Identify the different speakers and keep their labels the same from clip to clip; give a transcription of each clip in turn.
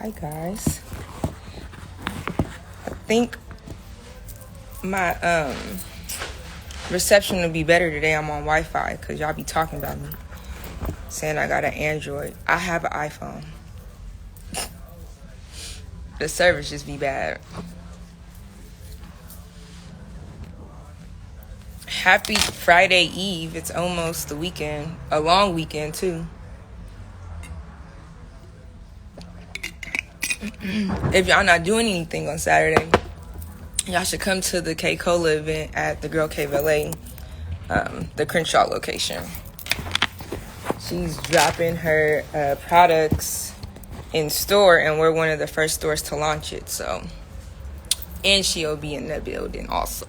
Speaker 1: Hi guys. I think my reception will be better today. I'm on Wi-Fi because y'all be talking about me, saying I got an Android. I have an iPhone. The service just be bad. Happy Friday Eve. It's almost the weekend. A long weekend too. If y'all not doing anything on Saturday, y'all should come to the K Cola event at the Girl Cave LA, the Crenshaw location. She's dropping her products in store, and we're one of the first stores to launch it. So, and she'll be in the building also.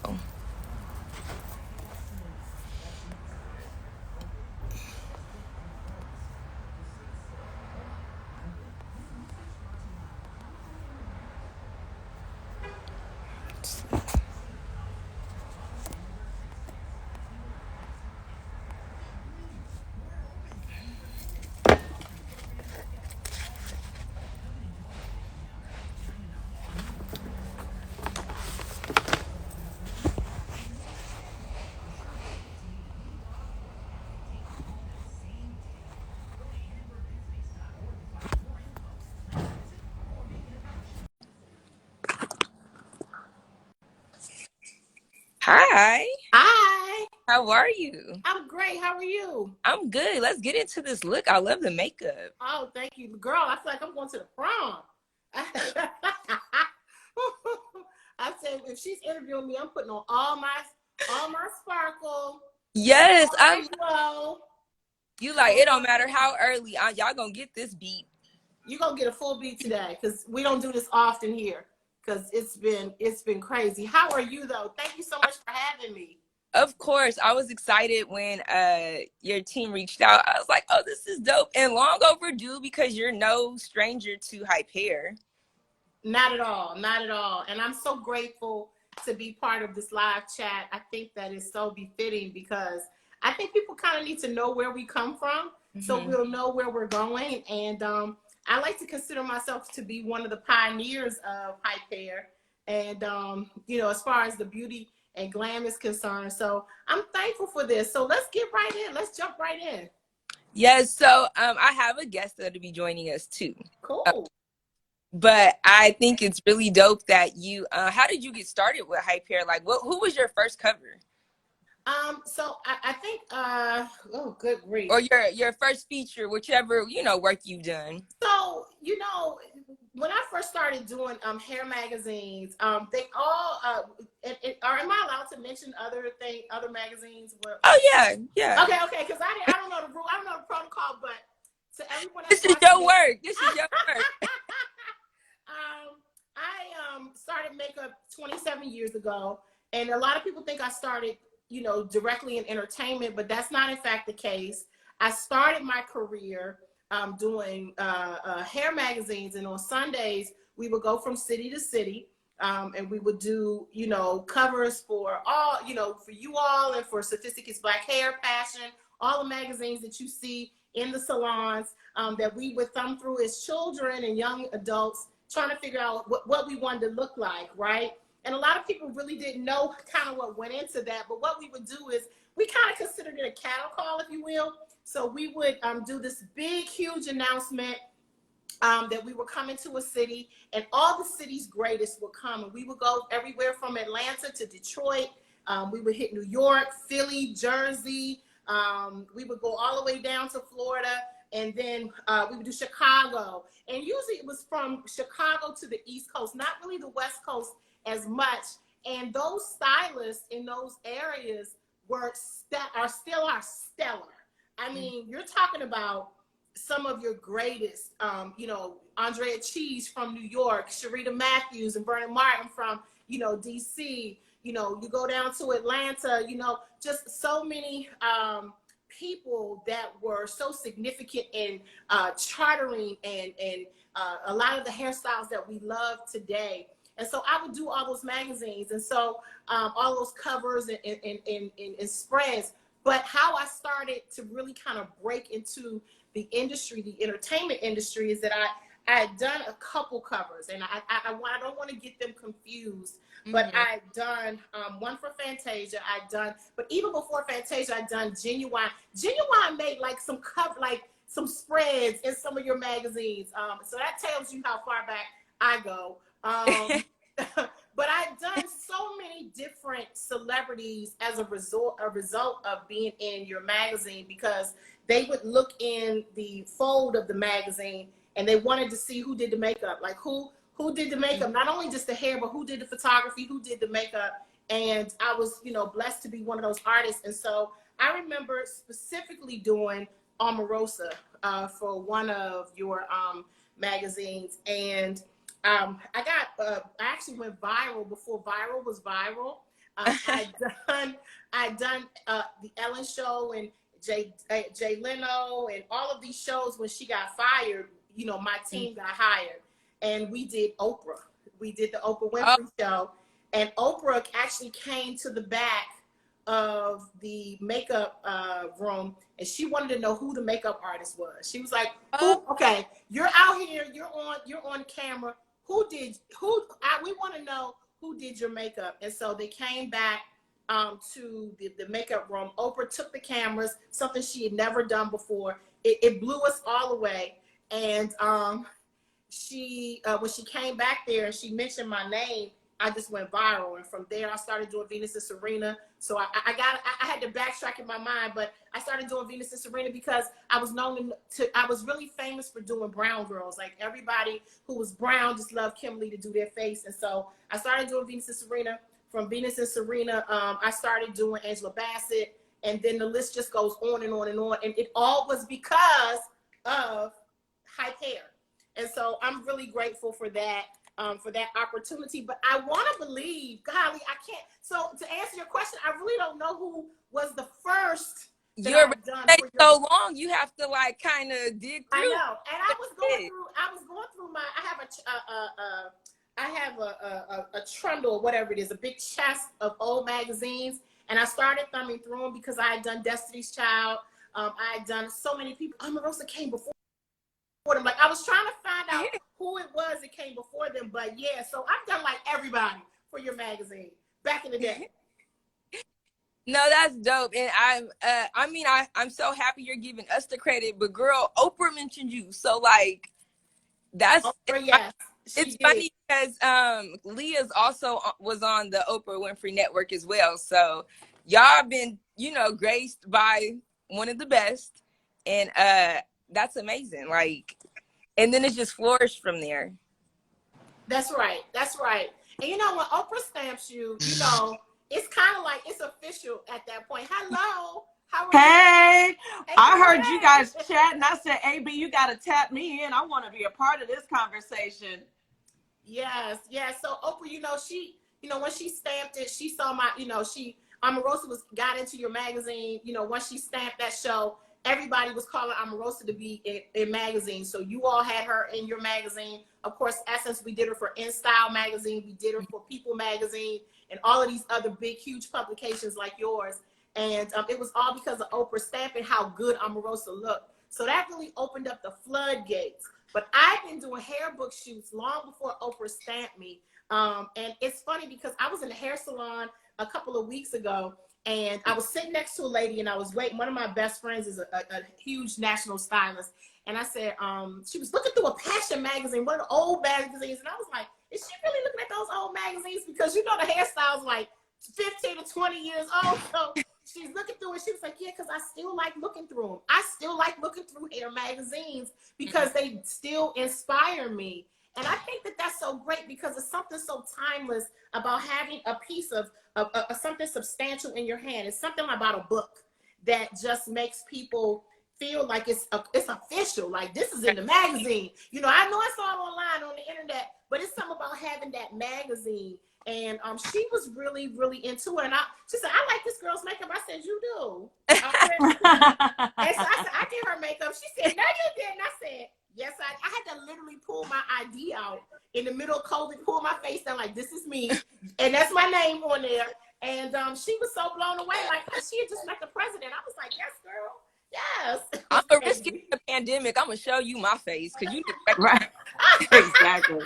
Speaker 1: Hi,
Speaker 2: Hi,
Speaker 1: how are you?
Speaker 2: I'm great. How are you?
Speaker 1: I'm good. Let's get into this look. I love the makeup.
Speaker 2: Oh, thank you. Girl, I feel like I'm going to the prom. I said if she's interviewing me, I'm putting on all my sparkle,
Speaker 1: Yes,
Speaker 2: all
Speaker 1: I'm.
Speaker 2: my glow.
Speaker 1: You like it? Don't matter how early. Y'all gonna get this beat.
Speaker 2: You're gonna get a full beat today because we don't do this often here because it's been crazy. How are you though? Thank you so much for having me.
Speaker 1: Of course, I was excited when your team reached out. I was like, "Oh, this is dope and long overdue because you're no stranger to hype hair."
Speaker 2: Not at all. Not at all. And I'm so grateful to be part of this live chat. I think that is so befitting because I think people kind of need to know where we come from so
Speaker 1: Mm-hmm.
Speaker 2: we'll know where we're going. And I like to consider myself to be one of the pioneers of hype hair. And, as far as the beauty and glam is concerned. So I'm thankful for this. So let's get right in. Let's jump right in.
Speaker 1: Yes, so I have a guest that'll be joining us too. Uh,
Speaker 2: Cool.
Speaker 1: but I think it's really dope that you. How did you get started with hype hair? Like, who was your first cover,
Speaker 2: So I think, oh, good grief.
Speaker 1: or your first feature, whichever work you've done?
Speaker 2: So, when I first started doing hair magazines, they all am I allowed to mention other magazines? Where,
Speaker 1: Oh yeah, yeah.
Speaker 2: okay, because I don't know the rule, I don't know the protocol, but to everyone that's
Speaker 1: This is
Speaker 2: watching
Speaker 1: your
Speaker 2: this,
Speaker 1: work. This is your work.
Speaker 2: I started makeup 27 years ago, and a lot of people think I started, directly in entertainment, but that's not in fact the case. I started my career doing hair magazines, and on Sundays we would go from city to city, and we would do, covers for all, for you all and for Sophisticated Black Hair, Fashion, all the magazines that you see in the salons that we would thumb through as children and young adults trying to figure out what we wanted to look like, right? And a lot of people really didn't know kind of what went into that. But what we would do is we kind of considered it a cattle call, if you will. So we would do this big, huge announcement that we were coming to a city, and all the city's greatest would come. And we would go everywhere from Atlanta to Detroit. We would hit New York, Philly, Jersey. We would go all the way down to Florida, and then we would do Chicago. And usually it was from Chicago to the East Coast, not really the West Coast as much. And those stylists in those areas are still stellar. I mean, you're talking about some of your greatest, Andrea Cheese from New York, Sharita Matthews and Vernon Martin from, DC. You go down to Atlanta, just so many people that were so significant in chartering and a lot of the hairstyles that we love today. And so I would do all those magazines, and so all those covers and spreads. But how I started to really kind of break into the industry, the entertainment industry, is that had done a couple covers, and I don't want to get them confused, but I had done one for Fantasia. But even before Fantasia, I'd done Genuine. Genuine made like some cover, like some spreads in some of your magazines. So that tells you how far back I go. But I've done so many different celebrities as a result of being in your magazine, because they would look in the fold of the magazine and they wanted to see who did the makeup, like who did the makeup, not only just the hair, but who did the photography, who did the makeup. And I was, blessed to be one of those artists. And so I remember specifically doing Omarosa for one of your magazines. And I actually went viral before viral was viral. I'd done the Ellen Show and Jay Leno and all of these shows. When she got fired, my team got hired, and we did Oprah. We did the Oprah Winfrey Show, and Oprah actually came to the back of the makeup room, and she wanted to know who the makeup artist was. She was like, okay, you're out here, you're on camera. We want to know who did your makeup. And so they came back to the makeup room. Oprah took the cameras, something she had never done before. It blew us all away. And she when she came back there and she mentioned my name, I just went viral. And from there, I started doing Venus and Serena. So I had to backtrack in my mind, but I started doing Venus and Serena because I was I was really famous for doing brown girls. Like, everybody who was brown just loved Kym Lee to do their face. And so I started doing Venus and Serena. From Venus and Serena, I started doing Angela Bassett. And then the list just goes on and on and on. And it all was because of hype hair. And so I'm really grateful for that opportunity. But I want to believe, golly, I can't. So to answer your question, I really don't know who was the first.
Speaker 1: You're so long, you have to like kind of dig through.
Speaker 2: I know, and I was going through my. I have a trundle, whatever it is, a big chest of old magazines, and I started thumbing through them because I had done Destiny's Child. I had done so many people. Omarosa came before them. Like, I was trying to find out who it was that came before them, but yeah. So I've done like everybody for your magazine back in the day.
Speaker 1: No, that's dope. And I'm so happy you're giving us the credit, but girl, Oprah mentioned you. So like, that's it's funny because Lia's also was on the Oprah Winfrey Network as well. So y'all been, graced by one of the best. And that's amazing. Like, and then it's just flourished from there.
Speaker 2: That's right. And when Oprah stamps you, it's kind of like it's official at that point. Hello.
Speaker 3: Hey, I heard you guys chatting. I said, AB, you got to tap me in. I want to be a part of this conversation.
Speaker 2: Yes. So Oprah, she, when she stamped it, she saw my, Omarosa got into your magazine. Once she stamped that show, everybody was calling Omarosa to be in magazine. So you all had her in your magazine. Of course, Essence, we did her for In Style magazine. We did her for People magazine and all of these other big, huge publications like yours. And it was all because of Oprah stamping how good Omarosa looked. So that really opened up the floodgates. But I've been doing hair book shoots long before Oprah stamped me. And it's funny because I was in a hair salon a couple of weeks ago, and I was sitting next to a lady, and I was waiting. One of my best friends is a huge national stylist. And I said, she was looking through a Passion magazine, one of the old magazines. And I was like, is she really looking at those old magazines? Because the hairstyle's like 15 to 20 years old. So she's looking through it. She was like, yeah, because I still like looking through them. I still like looking through hair magazines because they still inspire me. And I think that that's so great because it's something so timeless about having a piece of something substantial in your hand. It's something about a book that just makes people feel like it's official. Like, this is in the magazine. I know it's all online on the internet, but it's something about having that magazine. And she was really, really into it. And she said, I like this girl's makeup. I said, you do? And so I said, I did her makeup. She said, no, you didn't. I said, yes, I had to literally pull my ID out in the middle of COVID, pull my face down like, this is me. And that's my name on there. And she was so blown away. Like, she had just met the president. I was like, yes, girl. Yes.
Speaker 1: I'm a risk in the pandemic. I'm going to show you my face because you did right.
Speaker 3: Exactly.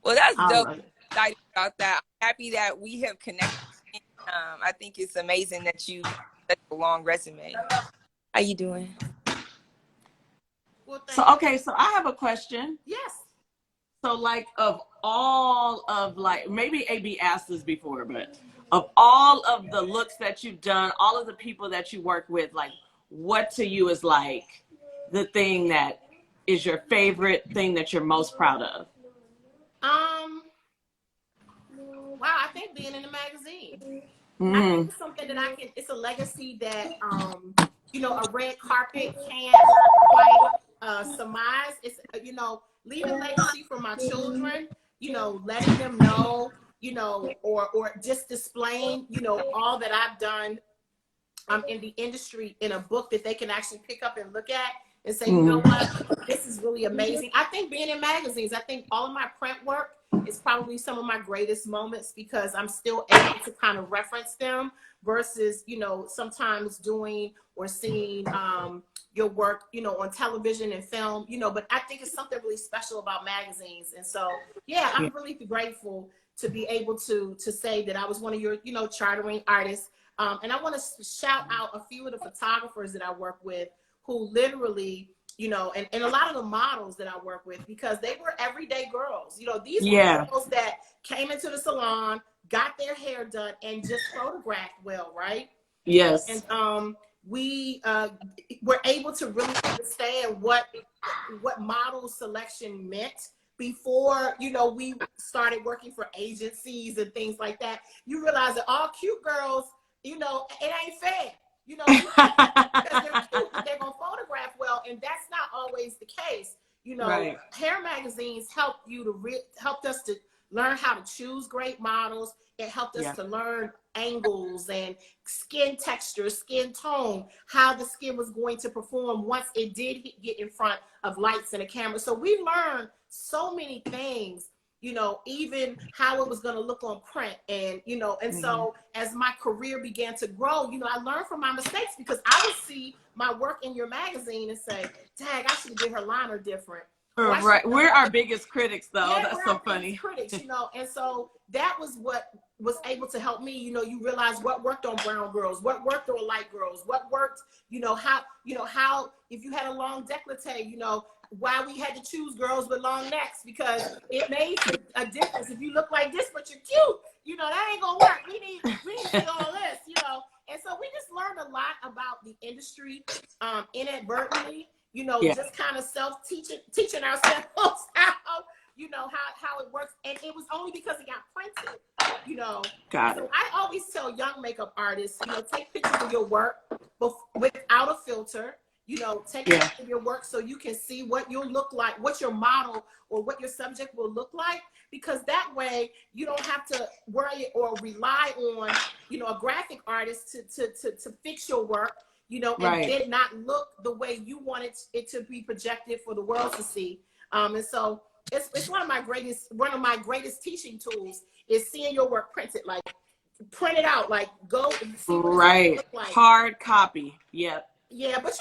Speaker 1: Well, that's
Speaker 3: I
Speaker 1: dope.
Speaker 3: love it.
Speaker 1: Excited about that. I'm happy that we have connected. I think it's amazing that you have such a long resume. How you doing?
Speaker 2: Well,
Speaker 3: So,
Speaker 2: thank
Speaker 3: okay, so I have a question.
Speaker 2: yes.
Speaker 3: So, like, of all of, like, maybe AB asked this before, but of all of the looks that you've done, all of the people that you work with, like, what to you is like the thing that is your favorite thing that you're most proud of?
Speaker 2: Um, wow, I think being in the magazine. I think
Speaker 3: Mm,
Speaker 2: it's something that it's a legacy that, a red carpet can't quite surmise. It's, leaving legacy for my children, letting them know, or just displaying, all that I've done in the industry in a book that they can actually pick up and look at and say, you know
Speaker 3: mm,
Speaker 2: what, this is really amazing. I think being in magazines, I think all of my print work is probably some of my greatest moments because I'm still able to kind of reference them versus, sometimes doing or seeing your work, on television and film, but I think it's something really special about magazines. And so, yeah,
Speaker 3: yeah.
Speaker 2: I'm really grateful to be able to say that I was one of your, chartering artists. And I want to shout out a few of the photographers that I work with who literally, and a lot of the models that I work with, because they were everyday girls. These were
Speaker 3: Yeah.
Speaker 2: girls that came into the salon, got their hair done, and just photographed well, right?
Speaker 3: Yes.
Speaker 2: And we were able to really understand what model selection meant before, we started working for agencies and things like that. You realize that all cute girls, it ain't fair. Because they're cute, but they're gonna photograph well, and that's not always the case.
Speaker 3: Right.
Speaker 2: Hair magazines helped us to learn how to choose great models. It helped us
Speaker 3: Yeah.
Speaker 2: to learn angles and skin texture, skin tone, how the skin was going to perform once it did get in front of lights and a camera. So we learned so many things, even how it was going to look on print. And so as my career began to grow, I learned from my mistakes because I would see my work in your magazine and say, dang, I should have did her liner different.
Speaker 3: Right. We're our biggest critics, though.
Speaker 2: Yeah,
Speaker 3: That's
Speaker 2: we're
Speaker 3: so
Speaker 2: our
Speaker 3: funny.
Speaker 2: biggest critics, and so that was what was able to help me. You realize what worked on brown girls, what worked on light girls, what worked, how if you had a long décolleté, why we had to choose girls with long necks, because it made a difference. If you look like this but you're cute, that ain't gonna work. We need to see all this, and so we just learned a lot about the industry inadvertently,
Speaker 3: Yeah.
Speaker 2: just kind of teaching ourselves how it works. And it was only because it got printed.
Speaker 3: Got
Speaker 2: So
Speaker 3: it.
Speaker 2: I always tell young makeup artists, take pictures of your work without a filter. Take
Speaker 3: Yeah.
Speaker 2: pictures of your work so you can see what you'll look like, what your model or what your subject will look like, because that way you don't have to worry or rely on, a graphic artist to fix your work, and
Speaker 3: Right.
Speaker 2: it not look the way you want it to be projected for the world to see. And so it's one of my greatest teaching tools is seeing your work printed, like print it out, like go and see what
Speaker 3: Right.
Speaker 2: it look like.
Speaker 3: Hard copy. Yep.
Speaker 2: Yeah, but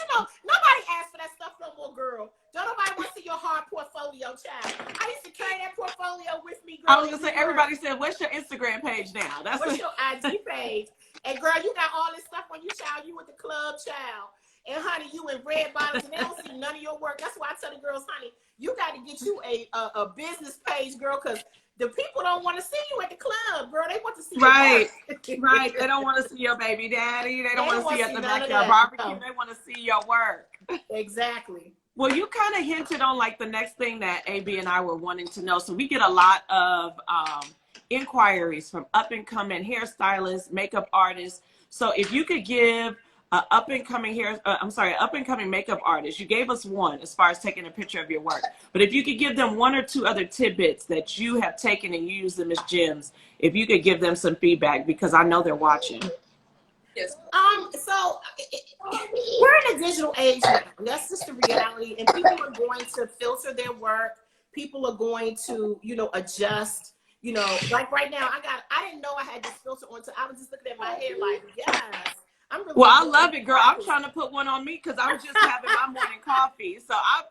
Speaker 2: nobody asked for that stuff no more, girl. Don't nobody want to see your hard portfolio, child. I used to carry that portfolio with me, girl.
Speaker 3: I was gonna say, everybody said, "What's your Instagram page now?"
Speaker 2: What's your IG page? And girl, you got all this stuff on you, child. You with the club, child. And honey, you in red bottoms, and they don't see none of your work. That's why I tell the girls, honey, you got to get you a business page, girl, because the people don't want to see you at the club, girl. They want to see
Speaker 3: Right.
Speaker 2: your work.
Speaker 3: Right. They don't want to see your baby daddy. They don't want to see you at the
Speaker 2: none of
Speaker 3: backyard
Speaker 2: that.
Speaker 3: barbecue.
Speaker 2: No.
Speaker 3: They want to see your work.
Speaker 2: Exactly.
Speaker 3: Well, you kind of hinted on like the next thing that AB and I were wanting to know. So we get a lot of inquiries from up and coming hairstylists, makeup artists. So if you could give up and coming makeup artist, you gave us one as far as taking a picture of your work. But if you could give them one or two other tidbits that you have taken and you use them as gems, if you could give them some feedback, because I know they're watching.
Speaker 1: Yes.
Speaker 2: So we're in a digital age now. That's just the reality. And people are going to filter their work. People are going to, adjust. Like right now, I didn't know I had this filter on. So I was just looking at my hair like, yes. I'm really
Speaker 3: Well, I
Speaker 2: enjoying
Speaker 3: love
Speaker 2: the
Speaker 3: it, girl. I'm
Speaker 2: process.
Speaker 3: trying to put one on me because I'm just having my morning coffee. So I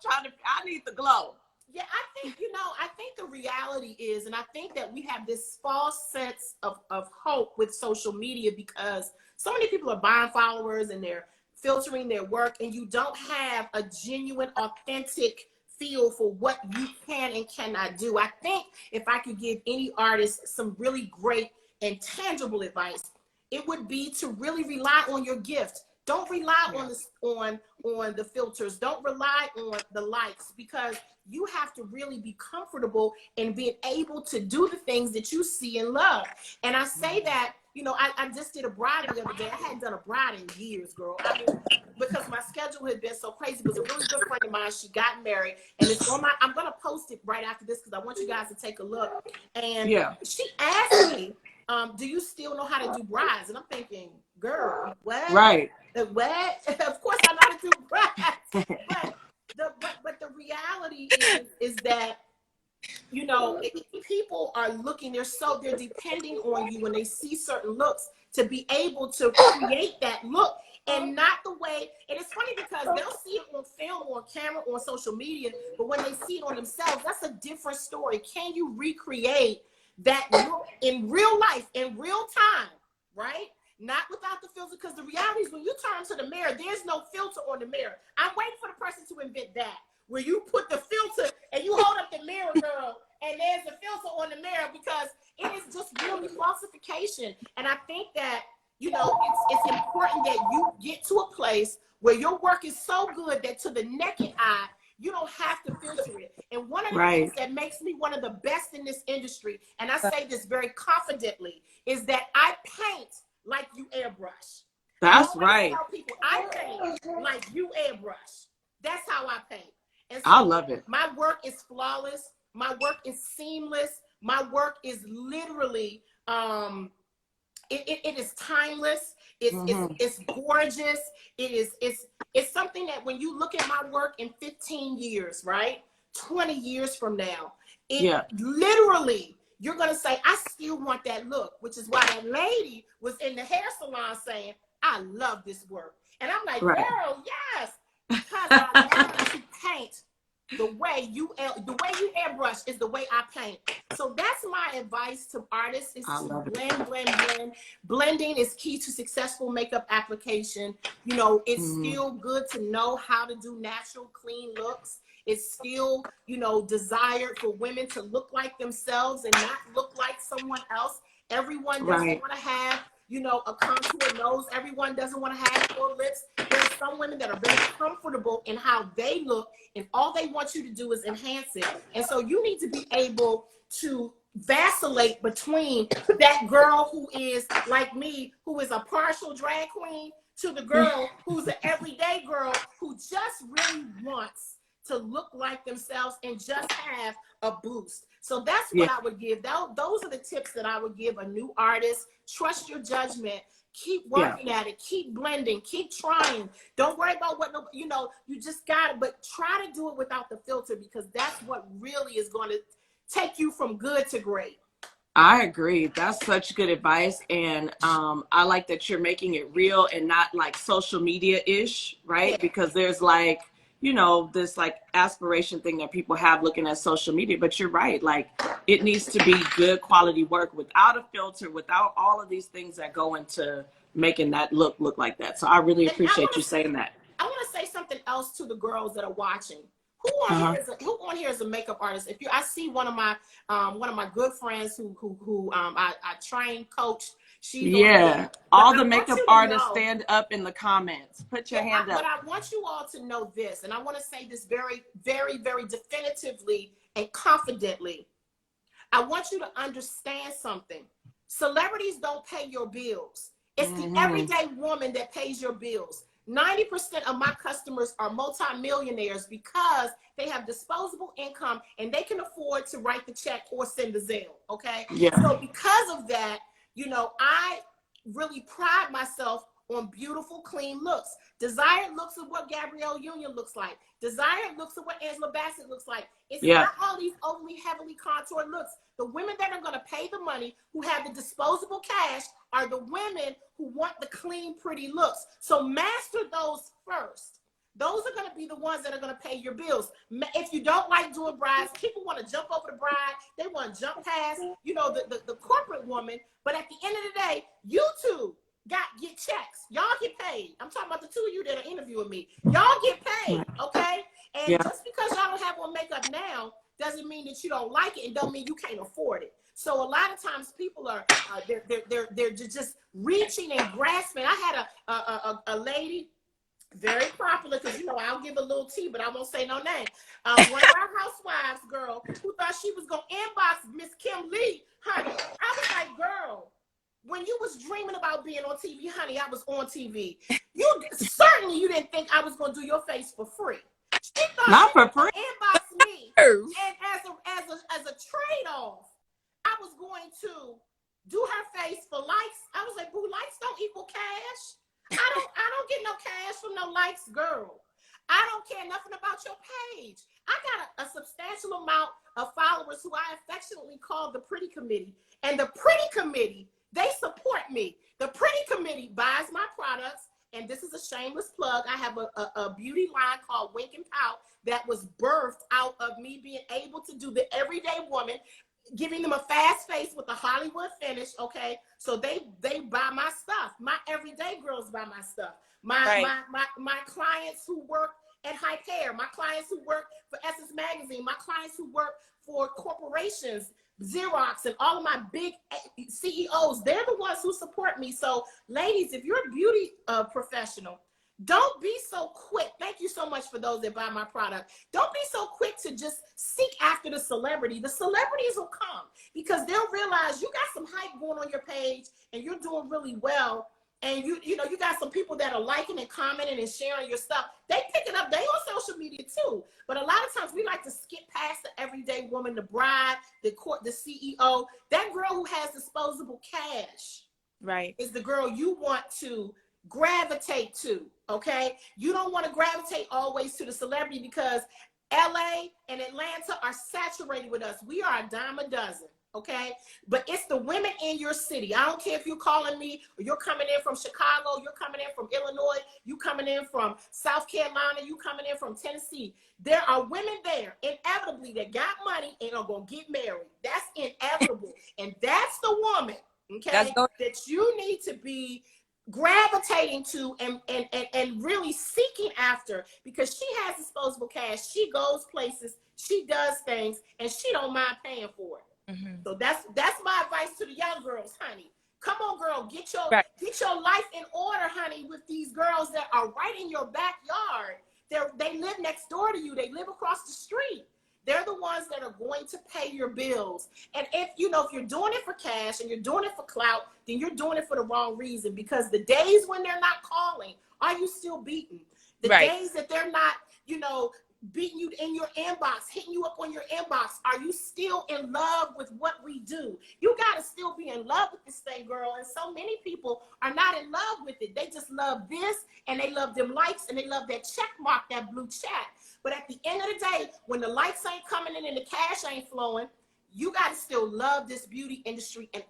Speaker 3: need the glow.
Speaker 2: Yeah, I think, I think the reality is, and I think that we have this false sense of hope with social media because so many people are buying followers and they're filtering their work, and you don't have a genuine, authentic feel for what you can and cannot do. I think if I could give any artist some really great and tangible advice, it would be to really rely on your gift. Don't rely on the filters. Don't rely on the likes, because you have to really be comfortable in being able to do the things that you see and love. And I say that, I just did a bride the other day. I hadn't done a bride in years, girl. I mean, because my schedule had been so crazy. It was a really good friend of mine. She got married, and I'm going to post it right after this because I want you guys to take a look. And she asked me, do you still know how to do brides? And I'm thinking, girl, what?
Speaker 3: Right.
Speaker 2: What? Of course I know how to do brides. But the reality is that, people are looking, they're depending on you when they see certain looks to be able to create that look, and not the way. And it's funny because they'll see it on film, on camera, on social media, but when they see it on themselves, that's a different story. Can you recreate that look in real life, in real time, right? Not without the filter, because the reality is when you turn to the mirror, there's no filter on the mirror. I'm waiting for the person to invent that, where you put the filter and you hold up the mirror, girl, and there's a filter on the mirror, because it is just really falsification. And I think that, it's important that you get to a place where your work is so good that to the naked eye, you don't have to filter it. And one of the things that makes me one of the best in this industry, and I say this very confidently, is that I paint like you airbrush.
Speaker 3: That's right.
Speaker 2: Tell people I paint like you airbrush. That's how I paint. And so
Speaker 3: I love it.
Speaker 2: My work is flawless. My work is seamless. My work is literally, it is timeless. It's gorgeous. It's something that when you look at my work in 15 years, right? 20 years from now, literally, you're going to say, I still want that look, which is why that lady was in the hair salon saying, I love this work. And I'm like, girl, yes, because I love to paint the way you airbrush is the way I paint. So that's my advice to artists, is to blend. Blending is key to successful makeup application. It's still good to know how to do natural, clean looks. It's still, desired for women to look like themselves and not look like someone else. Everyone doesn't want to have, a contour nose. Everyone doesn't want to have full lips. There are some women that are very comfortable in how they look, and all they want you to do is enhance it. And so you need to be able to vacillate between that girl who is like me, who is a partial drag queen, to the girl who's an everyday girl who just really wants to look like themselves and just have a boost. So that's what I would give. Those are the tips that I would give a new artist. Trust your judgment. Keep working at it. Keep blending. Keep trying. Don't worry about what, you just got it. But try to do it without the filter, because that's what really is going to take you from good to great.
Speaker 3: I agree. That's such good advice. And I like that you're making it real and not like social media-ish, right? Yeah. Because there's like, this like aspiration thing that people have looking at social media, but you're right. Like, it needs to be good quality work without a filter, without all of these things that go into making that look like that. So I really appreciate you saying that.
Speaker 2: I want to say something else to the girls that are watching. Who on here is a makeup artist? I see one of my good friends who I train, coach.
Speaker 3: All the makeup artists stand up in the comments. Put your hand up.
Speaker 2: But I want you all to know this, and I want to say this very, very, very definitively and confidently. I want you to understand something. Celebrities don't pay your bills. It's the everyday woman that pays your bills. 90% of my customers are multimillionaires because they have disposable income and they can afford to write the check or send the Zelle. Okay. Yeah. So because of that, I really pride myself on beautiful, clean looks. Desired looks of what Gabrielle Union looks like. Desired looks of what Angela Bassett looks like. It's not all these overly heavily contoured looks. The women that are going to pay the money, who have the disposable cash, are the women who want the clean, pretty looks. So master those first. Those are going to be the ones that are going to pay your bills. If you don't like doing brides, people want to jump over the bride. They want to jump past, you know, the corporate woman. But at the end of the day, you two get checks. Y'all get paid. I'm talking about the two of you that are interviewing me. Y'all get paid, okay? And just because y'all don't have on makeup now doesn't mean that you don't like it, and don't mean you can't afford it. So a lot of times people are they're just reaching and grasping. I had a lady, very popular, because you know I'll give a little tea, but I won't say no name. One of our housewives, girl, who thought she was gonna inbox Miss Kym Lee, honey. I was like, girl, when you was dreaming about being on TV, honey, I was on TV. You certainly didn't think I was gonna do your face for free. She thought
Speaker 3: not
Speaker 2: she
Speaker 3: for free.
Speaker 2: inbox me, and as a trade-off, I was going to do her face for likes. I was like, boo, likes don't equal cash. I don't get no cash from no likes, girl. I don't care nothing about your page. I got a substantial amount of followers who I affectionately call the Pretty Committee. And the Pretty Committee, they support me. The Pretty Committee buys my products. And this is a shameless plug. I have a beauty line called Wink and Pout that was birthed out of me being able to do the everyday woman, giving them a fast face with a Hollywood finish, okay? So they buy my stuff. My everyday girls buy my stuff. My clients who work at Hype Hair, my clients who work for Essence Magazine, my clients who work for corporations, Xerox, and all of my big CEOs, they're the ones who support me. So ladies, if you're a beauty professional, don't be so quick. Thank you so much for those that buy my product. Don't be so quick to just seek after the celebrity. The celebrities will come because they'll realize you got some hype going on your page and you're doing really well. And you know, you got some people that are liking and commenting and sharing your stuff. They pick it up. They on social media too. But a lot of times we like to skip past the everyday woman, the bride, the CEO. That girl who has disposable cash,
Speaker 1: right,
Speaker 2: is the girl you want to gravitate to. Okay, you don't want to gravitate always to the celebrity because LA and Atlanta are saturated with us. We are a dime a dozen. Okay, but it's the women in your city. I don't care if you're calling me or you're coming in from Chicago, you're coming in from Illinois, you coming in from South Carolina, you coming in from Tennessee. There are women there inevitably that got money and are gonna get married. That's inevitable. And that's the woman, okay, that you need to be gravitating to and really seeking after, because she has disposable cash. She goes places, she does things, and she don't mind paying for it. So that's my advice to the young girls, honey. Come on, girl, get your life in order, honey, with these girls that are right in your backyard. They live next door to you. They live across the street. They're the ones that are going to pay your bills. And if you're doing it for cash and you're doing it for clout, then you're doing it for the wrong reason, because the days when they're not calling, are you still beaten? The days that they're not, beating you in your inbox, hitting you up on your inbox, are you still in love with what we do? You got to still be in love with this thing, girl. And so many people are not in love with it. They just love this, and they love them likes, and they love that check mark, that blue chat. But at the end of the day, when the likes ain't coming in and the cash ain't flowing, you got to still love this beauty industry. And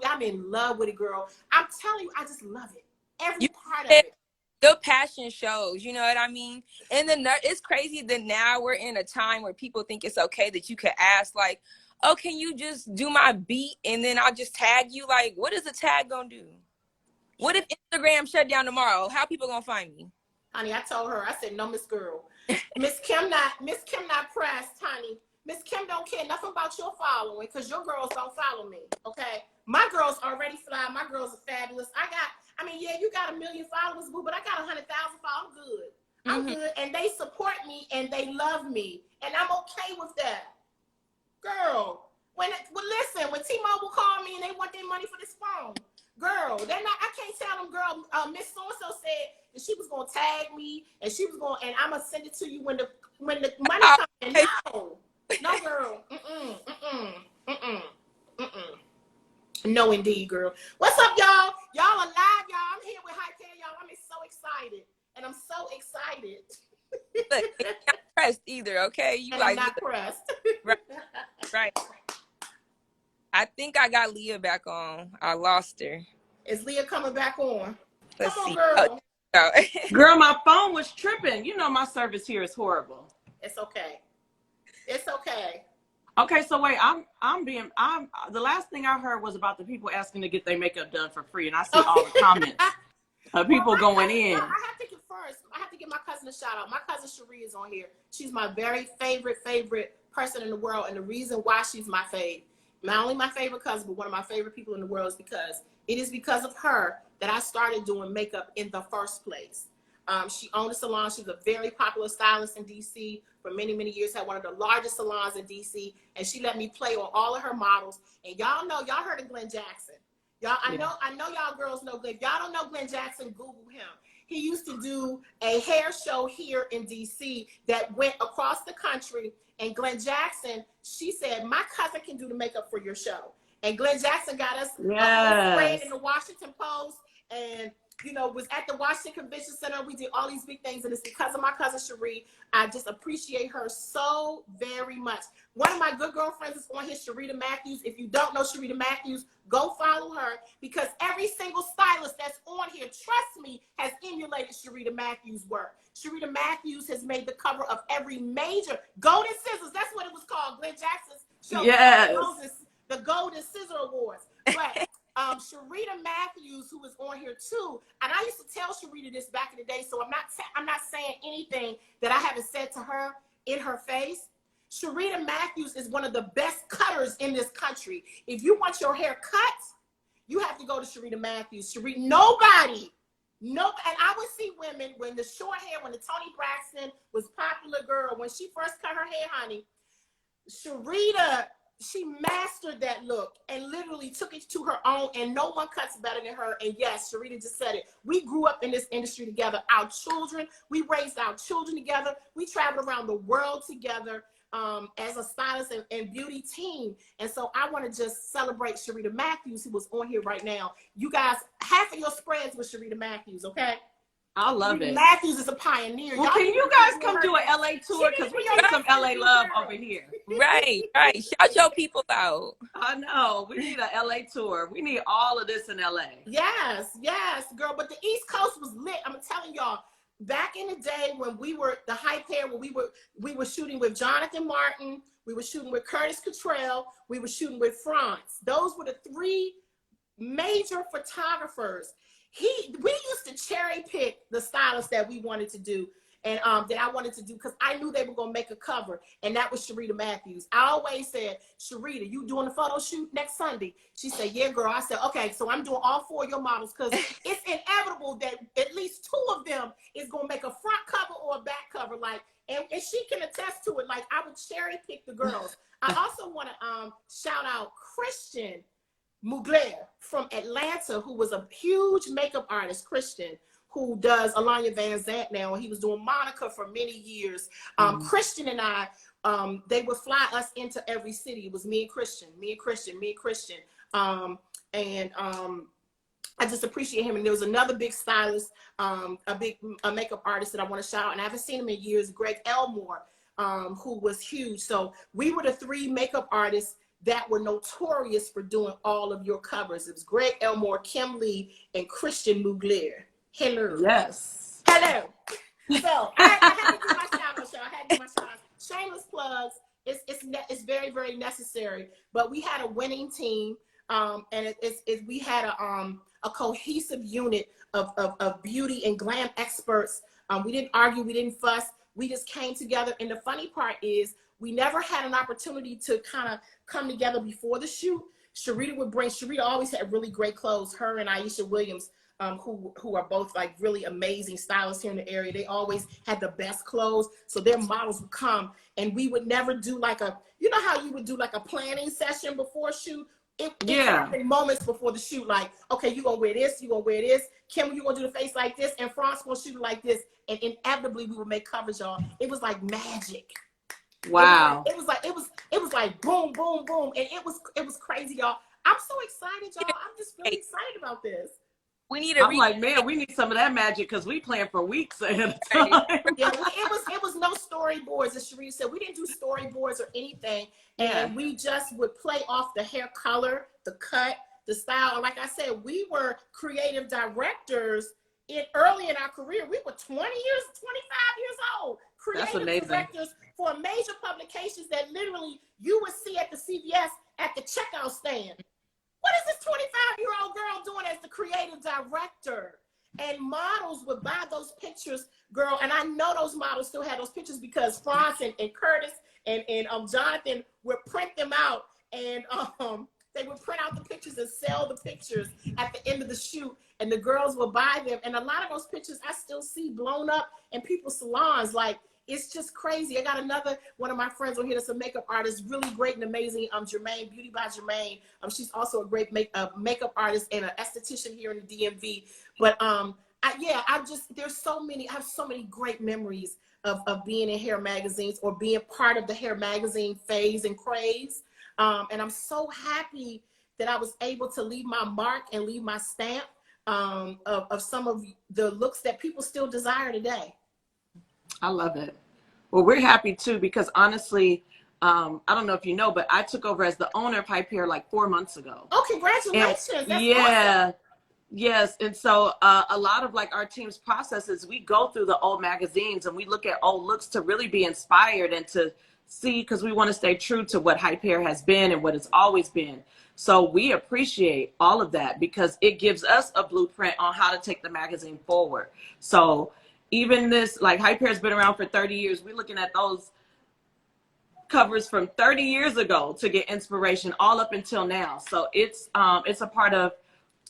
Speaker 2: I'm in love with it, girl. I'm telling you, I just love it. Every part of it.
Speaker 1: The passion shows, you know what I mean? And it's crazy that now we're in a time where people think it's okay that you could ask, like, oh, can you just do my beat and then I'll just tag you? Like, what is a tag gonna do? What if Instagram shut down tomorrow? How people gonna find me?
Speaker 2: Honey, I told her, I said, no, Miss Girl. Miss Kym not pressed, honey. Miss Kym don't care nothing about your following, because your girls don't follow me, okay? My girls already fly. My girls are fabulous. You got 1 million followers, boo, but I got 100,000 followers. I'm good. I'm good. And they support me and they love me. And I'm okay with that. Girl, when T-Mobile called me and they want their money for this phone, girl, I can't tell them, girl, Miss So-and-so said that she was going to tag me and I'm going to send it to you when the money comes in. No, girl. No, indeed, girl. What's up, y'all? Y'all are live, y'all. I'm here with Hype Hair, y'all. I'm so excited. And I'm so excited.
Speaker 1: Look, you're not pressed either, okay?
Speaker 2: I'm not pressed.
Speaker 1: Right. I think I got Lia back on. I lost her.
Speaker 2: Is Lia coming back on?
Speaker 1: Let's
Speaker 2: Come on,
Speaker 1: see.
Speaker 2: girl.
Speaker 1: Oh.
Speaker 3: Girl, my phone was tripping. You know my service here is horrible.
Speaker 2: It's okay. It's okay.
Speaker 3: Okay, so wait, I'm the last thing I heard was about the people asking to get their makeup done for free, and I see all the comments of people going in.
Speaker 2: I have to get first. I have to give my cousin a shout out. My cousin Cherie is on here. She's my very favorite person in the world, and the reason why she's my fave, not only my favorite cousin, but one of my favorite people in the world, is because of her that I started doing makeup in the first place. She owned a salon. She was a very popular stylist in DC for many, many years, had one of the largest salons in DC, and she let me play on all of her models. And y'all heard of Glenn Jackson. Y'all, I know y'all girls know Glenn. If y'all don't know Glenn Jackson, Google him. He used to do a hair show here in DC that went across the country. And Glenn Jackson, she said, my cousin can do the makeup for your show. And Glenn Jackson got us sprayed in the Washington Post, and was at the Washington Convention Center. We did all these big things, and it's because of my cousin Cherie. I just appreciate her so very much. One of my good girlfriends is on here, Sharita Matthews. If you don't know Sharita Matthews, go follow her, because every single stylist that's on here, trust me, has emulated Sharita Matthews' work. Sharita Matthews has made the cover of every major Golden Scissors. That's what it was called. Glenn Jackson's show.
Speaker 3: Yes.
Speaker 2: The Golden Scissor Awards. But Sharita Matthews, who is on here too, and I used to tell Sharita this back in the day, so I'm not saying anything that I haven't said to her in her face. Sharita Matthews is one of the best cutters in this country. If you want your hair cut, you have to go to Sharita Matthews. Nobody, and I would see women when the short hair, when the Toni Braxton was popular, girl, when she first cut her hair, honey, Sharita, she mastered that look and literally took it to her own, and no one cuts better than her. And yes, Sharita just said it. We grew up in this industry together. Our children, we raised our children together. We traveled around the world together as a stylist and beauty team. And so I want to just celebrate Sharita Matthews, who was on here right now. You guys, half of your spreads with Sharita Matthews, okay?
Speaker 3: I love it.
Speaker 2: Matthews is a pioneer.
Speaker 3: Well, can you guys come do an LA tour? Because we need some LA love over here.
Speaker 1: Right. Shout your people out.
Speaker 3: I know. We need an LA tour. We need all of this in LA.
Speaker 2: Yes, girl. But the East Coast was lit. I'm telling y'all, back in the day when we were the hype hair, when we were shooting with Jonathan Martin, we were shooting with Curtis Cottrell, we were shooting with Franz. Those were the three major photographers. We used to cherry pick the stylists that we wanted to do, and that I wanted to do, because I knew they were going to make a cover, and that was Sharita Matthews. I always said, Sharita, you doing a photo shoot next Sunday? She said, yeah, girl. I said, okay, so I'm doing all four of your models, because it's inevitable that at least two of them is going to make a front cover or a back cover, and she can attest to it. Like, I would cherry pick the girls. I also want to shout out Christian Mugler from Atlanta, who was a huge makeup artist. Christian, who does Alanya Van Zant now, and he was doing Monica for many years. Christian and I, they would fly us into every city. It was me and Christian. I just appreciate him. And there was another big stylist, a makeup artist that I want to shout out, and I haven't seen him in years, Greg Elmore, who was huge. So we were the three makeup artists that were notorious for doing all of your covers. It was Greg Elmore, Kym Lee, and Christian Mugler. Hello.
Speaker 3: Yes.
Speaker 2: Hello. So I had to do my shout out, I had to do my shout out. Shameless plugs. It's very, very necessary. But we had a winning team, and we had a cohesive unit of beauty and glam experts. We didn't argue, we didn't fuss. We just came together. And the funny part is, we never had an opportunity to kind of come together before the shoot. Sharita always had really great clothes. Her and Aisha Williams, who are both like really amazing stylists here in the area. They always had the best clothes. So their models would come, and we would never do you know how you would do like a planning session before shoot? It happened moments before the shoot, like, okay, you're going to wear this, you're going to wear this. Kim, you're going to do the face like this, and Franz going to shoot it like this. And inevitably, we would make covers, y'all. It was like magic.
Speaker 3: Wow.
Speaker 2: It was like boom, boom, boom. And it was crazy, y'all. I'm so excited, y'all. I'm just really excited about this.
Speaker 1: We need
Speaker 3: I'm like, man, we need some of that magic, because we plan for weeks ahead of time.
Speaker 2: Yeah, it was no storyboards, as Sharita said. We didn't do storyboards or anything. And we just would play off the hair color, the cut, the style. And like I said, we were creative directors early in our career. We were 25 years old,
Speaker 3: That's
Speaker 2: creative
Speaker 3: amazing.
Speaker 2: directors for major publications that literally you would see at the CVS at the checkout stand. What is this 25-year-old girl doing as the creative director? And models would buy those pictures, girl. And I know those models still have those pictures because Franz and Curtis and Jonathan would print them out, and they would print out the pictures and sell the pictures at the end of the shoot, and the girls would buy them. And a lot of those pictures I still see blown up in people's salons. Like, it's just crazy. I got another one of my friends on here that's a makeup artist, really great and amazing, Jermaine, Beauty by Jermaine. She's also a great makeup artist and an esthetician here in the DMV. But I have so many great memories of being in hair magazines or being part of the hair magazine phase and craze. And I'm so happy that I was able to leave my mark and leave my stamp of some of the looks that people still desire today.
Speaker 3: I love it. Well, we're happy too, because honestly, I don't know if you know, but I took over as the owner of Hype Hair like 4 months ago.
Speaker 2: Oh, congratulations.
Speaker 3: And,
Speaker 2: that's
Speaker 3: yeah.
Speaker 2: awesome.
Speaker 3: Yes. And so a lot of like our team's processes, we go through the old magazines and we look at old looks to really be inspired and to see, because we want to stay true to what Hype Hair has been and what it's always been. So we appreciate all of that because it gives us a blueprint on how to take the magazine forward. So even this, like Hype Hair has been around for 30 years. We're looking at those covers from 30 years ago to get inspiration all up until now. So it's a part of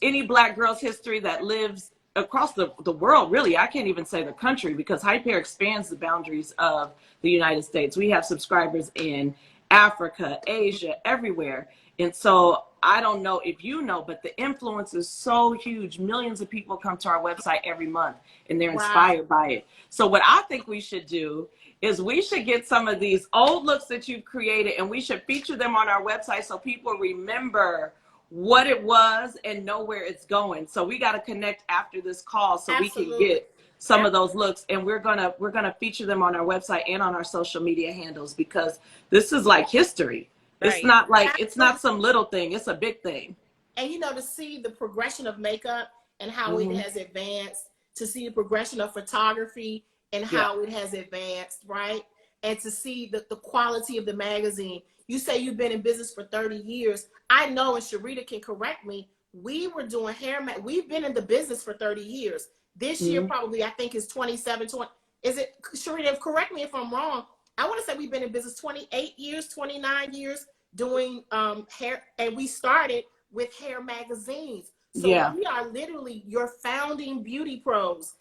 Speaker 3: any Black girl's history that lives across the world, really. I can't even say the country, because Hype Hair expands the boundaries of the United States. We have subscribers in Africa, Asia, everywhere. And so I don't know if you know, but the influence is so huge. Millions of people come to our website every month and they're inspired by it. So what I think we should do is we should get some of these old looks that you've created and we should feature them on our website so people remember what it was and know where it's going. So we got to connect after this call so we can get some of those looks, and we're gonna feature them on our website and on our social media handles, because this is like history. Right. It's not like, it's not some little thing, it's a big thing.
Speaker 2: And you know, to see the progression of makeup and how it has advanced, to see the progression of photography and how it has advanced, right? And to see the quality of the magazine. You say you've been in business for 30 years. I know, and Sharita can correct me, we were doing we've been in the business for 30 years. This year probably, I think, is 27, 20. Is it, Sharita, correct me if I'm wrong. I want to say we've been in business 28 years, 29 years doing hair, and we started with hair magazines. So we are literally your founding beauty pros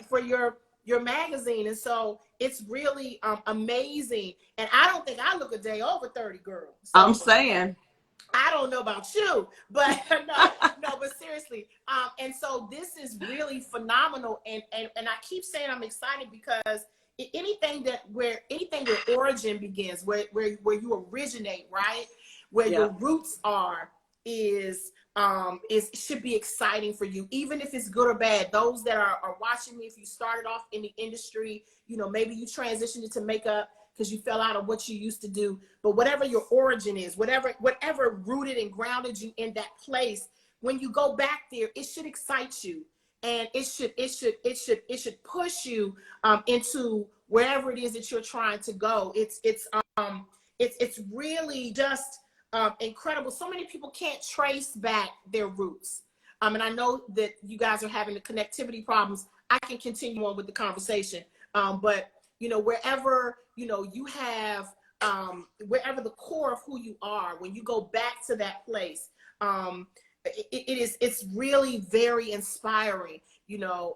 Speaker 2: for your magazine. And so it's really amazing. And I don't think I look a day over 30, girl. So,
Speaker 3: I'm saying.
Speaker 2: I don't know about you, but no, but seriously. And so this is really phenomenal. And I keep saying I'm excited because anything where origin begins, where you originate, right? Where your roots are should be exciting for you, even if it's good or bad. Those that are watching me, if you started off in the industry, you know, maybe you transitioned into makeup because you fell out of what you used to do, but whatever your origin is, whatever rooted and grounded you in that place, when you go back there, it should excite you, and it should push you into wherever it is that you're trying to go. It's really just incredible. So many people can't trace back their roots. And I know that you guys are having the connectivity problems. I can continue on with the conversation. But you know, wherever, you know, you have, wherever the core of who you are, when you go back to that place, it's really very inspiring. You know,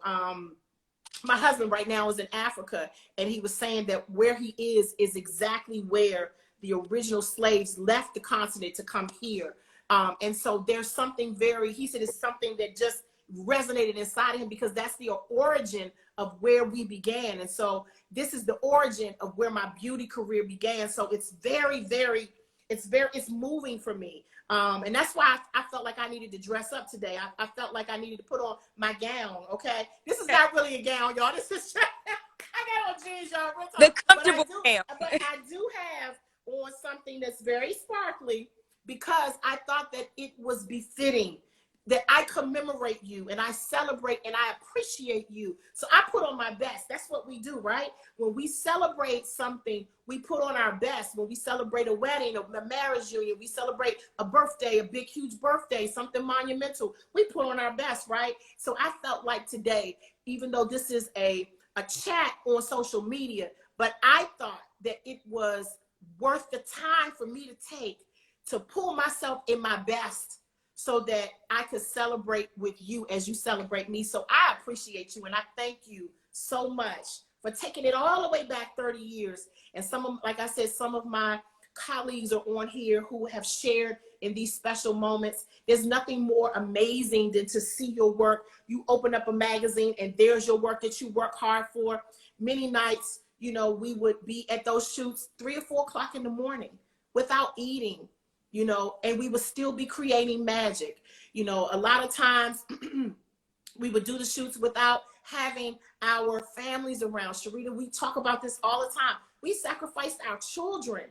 Speaker 2: my husband right now is in Africa, and he was saying that where he is exactly where the original slaves left the continent to come here. And so there's something he said it's something that just resonated inside of him, because that's the origin of where we began. And so this is the origin of where my beauty career began. So it's it's moving for me. And that's why I felt like I needed to dress up today. I felt like I needed to put on my gown. Okay. This is not really a gown, y'all. This is, I got on jeans, y'all.
Speaker 1: The comfortable gown.
Speaker 2: But I do have on something that's very sparkly because I thought that it was befitting that I commemorate you and I celebrate and I appreciate you. So I put on my best. That's what we do, right? When we celebrate something, we put on our best. When we celebrate a wedding, a marriage union, we celebrate a birthday, a big, huge birthday, something monumental, we put on our best, right? So I felt like today, even though this is a chat on social media, but I thought that it was worth the time for me to take to pull myself in my best so that I could celebrate with you as you celebrate me. So I appreciate you and I thank you so much for taking it all the way back 30 years. And some of, like I said, some of my colleagues are on here who have shared in these special moments. There's nothing more amazing than to see your work. You open up a magazine and there's your work that you work hard for. Many nights, you know, we would be at those shoots 3 or 4 o'clock in the morning without eating, you know, and we would still be creating magic. You know, a lot of times we would do the shoots without having our families around. Sharita, we talk about this all the time. We sacrificed our children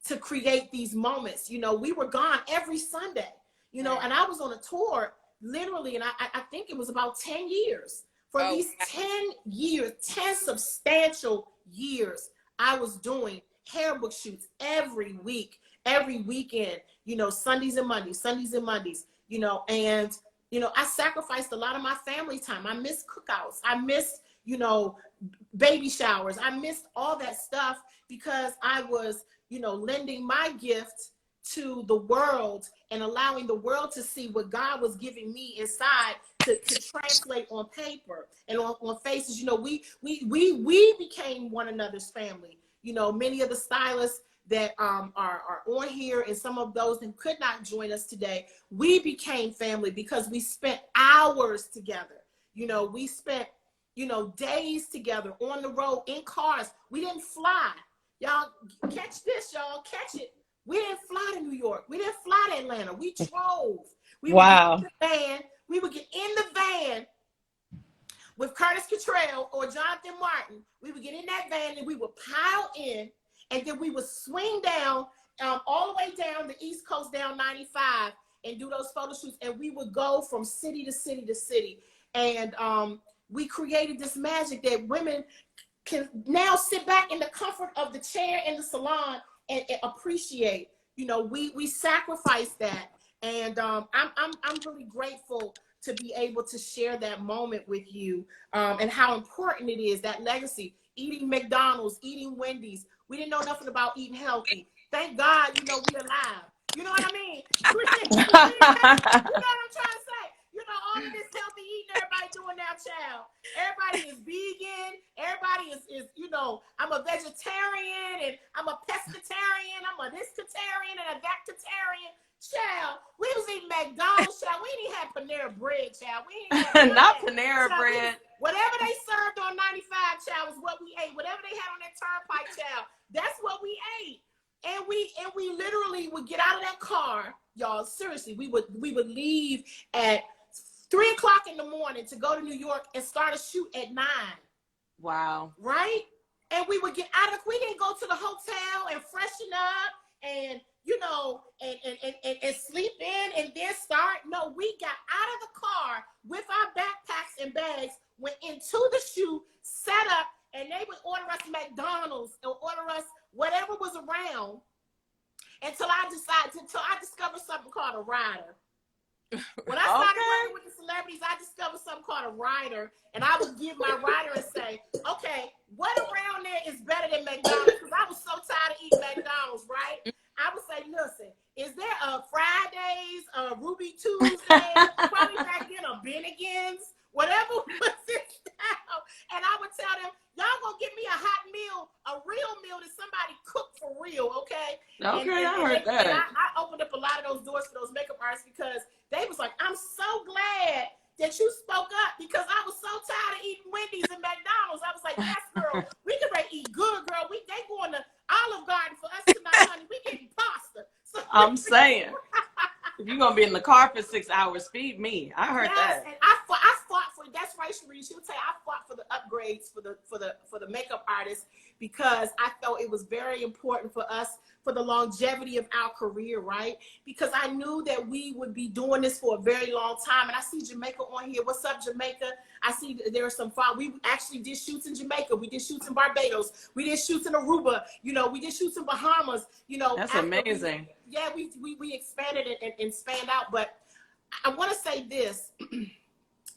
Speaker 2: to create these moments. You know, we were gone every Sunday, you know, and I was on a tour literally, and I think it was about 10 years. For these 10 years, 10 substantial years, I was doing hair book shoots every week, every weekend, you know, Sundays and Mondays, you know, and, you know, I sacrificed a lot of my family time. I missed cookouts. I missed, you know, baby showers. I missed all that stuff because I was, you know, lending my gift to the world and allowing the world to see what God was giving me inside to translate on paper and on faces. You know, we became one another's family. You know, many of the stylists that are on here and some of those that could not join us today, we became family because we spent hours together. You know, we spent, you know, days together on the road in cars. We didn't fly. Y'all catch this, y'all catch it. We didn't fly to New York. We didn't fly to Atlanta. We drove. We
Speaker 3: Wow.
Speaker 2: would get in the van. We would get in the van with Curtis Cottrell or Jonathan Martin. We would get in that van and we would pile in, and then we would swing down all the way down the East Coast, down 95, and do those photo shoots. And we would go from city to city to city. And we created this magic that women can now sit back in the comfort of the chair in the salon and appreciate. You know, we sacrifice that, and I'm really grateful to be able to share that moment with you, and how important it is, that legacy. Eating McDonald's, eating Wendy's. We didn't know nothing about eating healthy. Thank God, you know, we alive. You know what I mean? You know what I'm trying to say? You know, all of this healthy eating everybody doing now, child. Everybody is vegan. Everybody is, you know, I'm a vegetarian and I'm a pescatarian. I'm a this-catarian and a that-catarian. Child, we was eating McDonald's, child. We didn't have Panera bread, child. We didn't have
Speaker 3: not Panera bread.
Speaker 2: Whatever they served on 95, child, was what we ate. Whatever they had on that turnpike, child, that's what we ate. And we literally would get out of that car, y'all. Seriously, we would leave at 3 o'clock in the morning to go to New York and start a shoot at 9.
Speaker 3: Wow.
Speaker 2: Right? And we would get out of, we didn't go to the hotel and freshen up and, you know, and sleep in and then start. No, we got out of the car with our backpacks and bags, went into the shoot, set up, and they would order us McDonald's or order us whatever was around until I discovered something called a rider. When I started working with the celebrities, I discovered something called a rider, and I would give my rider and say, okay, what around there is better than McDonald's? Because I was so tired of eating McDonald's, right? I would say, listen, is there a Fridays, a Ruby Tuesday, probably back then a Bennigan's, whatever was in style. And I would tell them, y'all gonna give me a hot meal, a real meal that somebody cooked for real, okay?
Speaker 3: Okay, I heard that.
Speaker 2: And I opened up a lot of those doors for those makeup artists because they was like, I'm so glad that you spoke up because I was so tired of eating Wendy's and McDonald's. I was like, yes, girl, we can ready to eat good, girl. They going to Olive Garden for us tonight, honey. We getting pasta. So
Speaker 3: I'm saying, if you're gonna be in the car for 6 hours, feed me. I heard that.
Speaker 2: And I fought for, that's right, Sharita. She'll tell you, I fought for the upgrades for the makeup artists because I felt it was very important for us, for the longevity of our career, right? Because I knew that we would be doing this for a very long time. And I see Jamaica on here. What's up, Jamaica? I see there are some fun. We actually did shoots in Jamaica. We did shoots in Barbados. We did shoots in Aruba. You know, we did shoots in Bahamas. You know,
Speaker 3: that's amazing.
Speaker 2: We expanded it and spanned out. But I want to say this.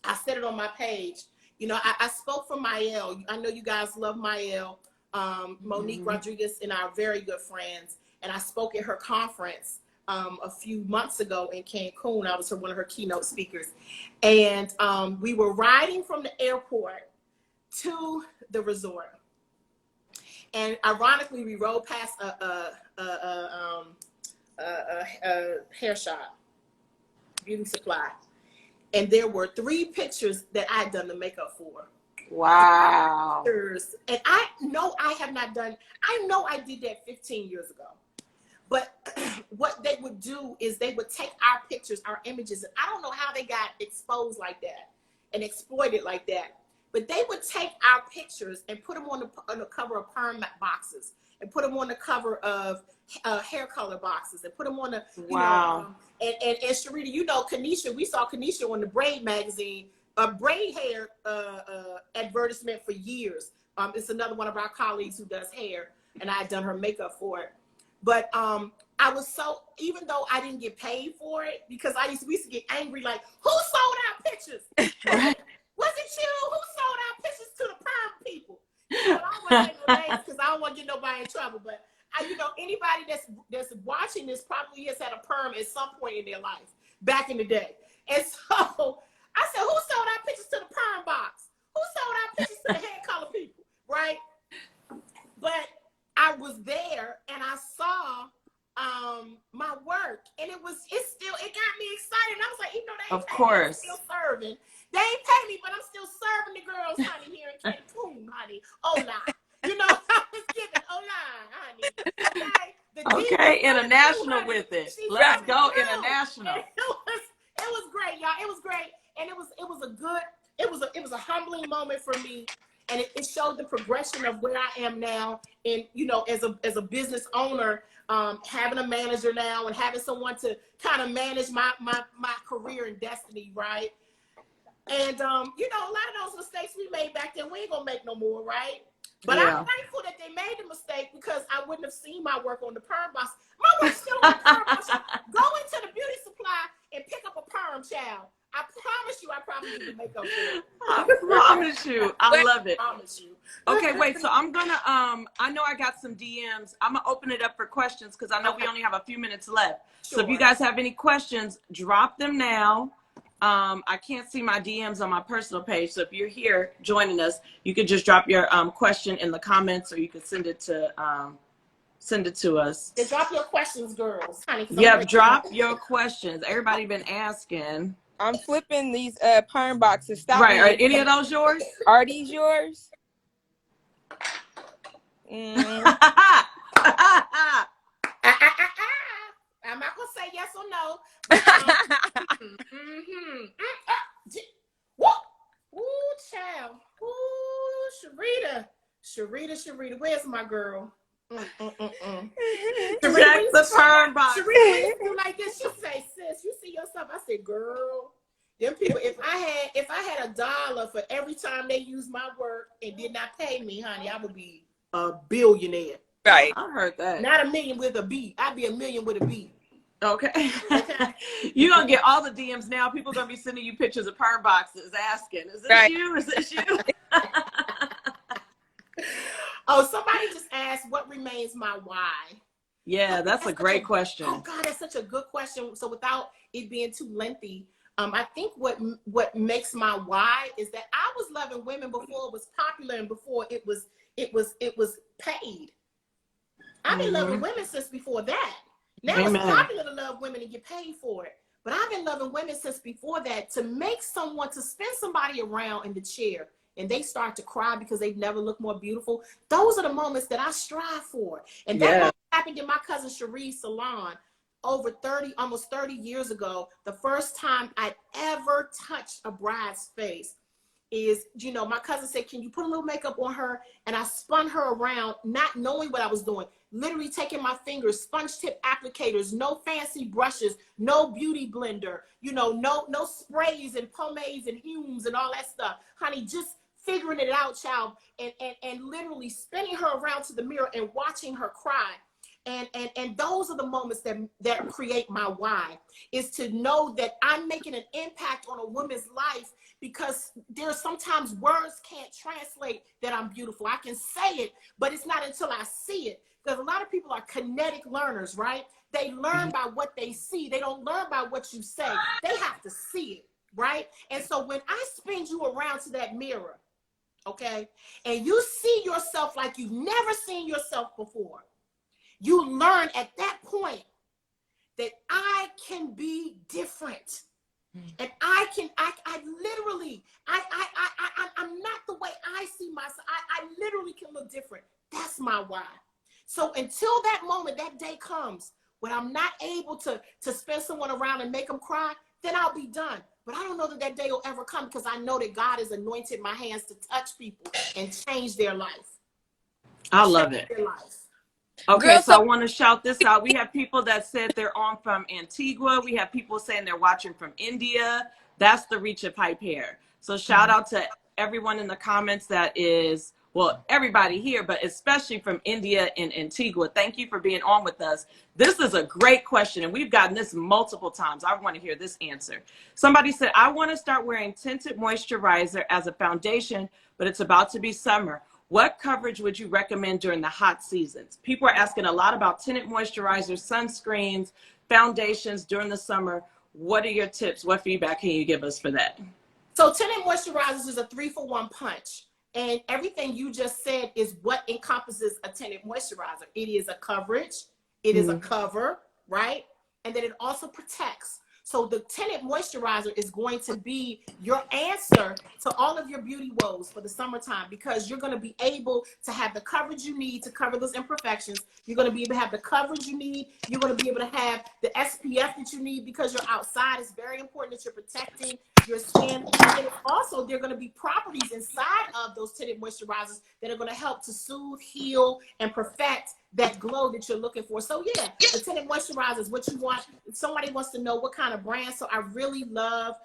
Speaker 2: I said it on my page. You know, I spoke for Mael. I know you guys love Mael. Monique Rodriguez and I are very good friends. And I spoke at her conference a few months ago in Cancun. I was one of her keynote speakers. And we were riding from the airport to the resort. And ironically, we rode past a hair shop, beauty supply. And there were 3 pictures that I had done the makeup for.
Speaker 3: Wow.
Speaker 2: And I know I have not done, I know I did that 15 years ago. But what they would do is they would take our pictures, our images, and I don't know how they got exposed like that and exploited like that. But they would take our pictures and put them on the cover of perm boxes, and put them on the cover of hair color boxes, and put them on the, you know, and Sharita, you know, Kanisha, we saw Kanisha on the Braid magazine, a braid hair advertisement for years. It's another one of our colleagues who does hair, and I had done her makeup for it. But I was so, even though I didn't get paid for it, because we used to get angry, like, who sold our pictures? Was it you? Who sold our pictures to the perm people? You know, I don't want to say no names because I don't want to get nobody in trouble. But you know, anybody that's watching this probably has had a perm at some point in their life back in the day. And so I said, who sold our pictures to the perm box? Who sold our pictures to the hair color people? Right? But I was there and I saw my work, and it got me excited. And I was like, even though they ain't pay me, I'm still serving. They ain't pay me, but I'm still serving the girls, honey, here in Cancun, honey. Hola. You know, I was giving hola, honey.
Speaker 3: Okay, international with it. Let's go international.
Speaker 2: It was great, y'all. It was great. And it was a humbling moment for me. And it showed the progression of where I am now. And, you know, as a business owner, having a manager now and having someone to kind of manage my career and destiny, right? And, you know, a lot of those mistakes we made back then, we ain't gonna make no more, right? But I'm thankful that they made the mistake, because I wouldn't have seen my work on the perm box. My work's still on the perm box. Go into the beauty supply and pick up a perm, child. I promise you, I probably do the makeup for it.
Speaker 3: I promise you. I love it.
Speaker 2: I promise you.
Speaker 3: Okay, wait. So I'm gonna I know I got some DMs. I'm gonna open it up for questions because I know we only have a few minutes left. Sure. So if you guys have any questions, drop them now. I can't see my DMs on my personal page. So if you're here joining us, you could just drop your question in the comments, or you could send it to us.
Speaker 2: And drop your questions, girls. Honey,
Speaker 3: yeah, drop your questions. Everybody been asking.
Speaker 1: I'm flipping these perm boxes. Stop.
Speaker 3: Right. Are any of those yours?
Speaker 1: Are these yours?
Speaker 2: I'm not gonna say yes or no. Ooh, child. Ooh, Sharita. Where's my girl? Sharita,
Speaker 3: the perm box.
Speaker 2: Sharita, when you do like this, she say, sis, you see yourself. I said, girl, them people, if I had $1 for every time they used my work and did not pay me, honey, I would be a billionaire.
Speaker 1: Right.
Speaker 3: I heard that.
Speaker 2: Not a million with a B. I'd be a million with a B.
Speaker 3: Okay. You're going to get all the DMs now. People are going to be sending you pictures of perm boxes asking, is this you? Is this you?
Speaker 2: Oh, somebody just asked, what remains my why?
Speaker 3: Yeah, that's a great question.
Speaker 2: Oh, God, that's such a good question. So without it being too lengthy, I think what makes my why is that I was loving women before it was popular and before it was paid. I've been loving women since before that. Now it's popular to love women and get paid for it. But I've been loving women since before that. To spin somebody around in the chair and they start to cry because they've never looked more beautiful. Those are the moments that I strive for. And that happened in my cousin Cherie's salon almost 30 years ago. The first time I'd ever touched a bride's face. is, you know, my cousin said, can you put a little makeup on her? And I spun her around, not knowing what I was doing, literally taking my fingers, sponge tip applicators, no fancy brushes, no beauty blender, you know, no sprays and pomades and humes and all that stuff. Honey, just figuring it out, child, and literally spinning her around to the mirror and watching her cry. And those are the moments that create my why, is to know that I'm making an impact on a woman's life, because there's sometimes words can't translate that I'm beautiful. I can say it, but it's not until I see it. Because a lot of people are kinetic learners, right? They learn by what they see. They don't learn by what you say. They have to see it, right? And so when I spin you around to that mirror, okay, and you see yourself like you've never seen yourself before, you learn at that point that I can be different. And I literally, I'm not the way I see myself. I literally can look different. That's my why. So until that moment, that day comes when I'm not able to spin someone around and make them cry, then I'll be done. But I don't know that that day will ever come, because I know that God has anointed my hands to touch people and change their life.
Speaker 3: I love it.
Speaker 2: Their life.
Speaker 3: Okay,
Speaker 1: Girl,
Speaker 3: so I want to shout this out. We have people that said they're on from Antigua. We have people saying they're watching from India. That's the reach of Hype Hair. So shout out to everyone in the comments that is, well, everybody here, but especially from India and Antigua. Thank you for being on with us. This is a great question, and we've gotten this multiple times. I want to hear this answer. Somebody said, I want to start wearing tinted moisturizer as a foundation, but it's about to be summer. What coverage would you recommend during the hot seasons? People are asking a lot about tinted moisturizers, sunscreens, foundations during the summer. What are your tips? What feedback can you give us for that?
Speaker 2: So tinted moisturizers is a 3-for-1 punch. And everything you just said is what encompasses a tinted moisturizer. It is a coverage. It is a cover, right? And then it also protects. So the tinted moisturizer is going to be your answer to all of your beauty woes for the summertime, because you're going to be able to have the coverage you need to cover those imperfections. You're going to be able to have the coverage you need. You're going to be able to have the SPF that you need, because you're outside. It's very important that you're protecting your skin. And also, there are going to be properties inside of those tinted moisturizers that are going to help to soothe, heal, and perfect that glow that you're looking for. So yeah, the tinted moisturizer is what you want. If somebody wants to know what kind of brand, so I really love,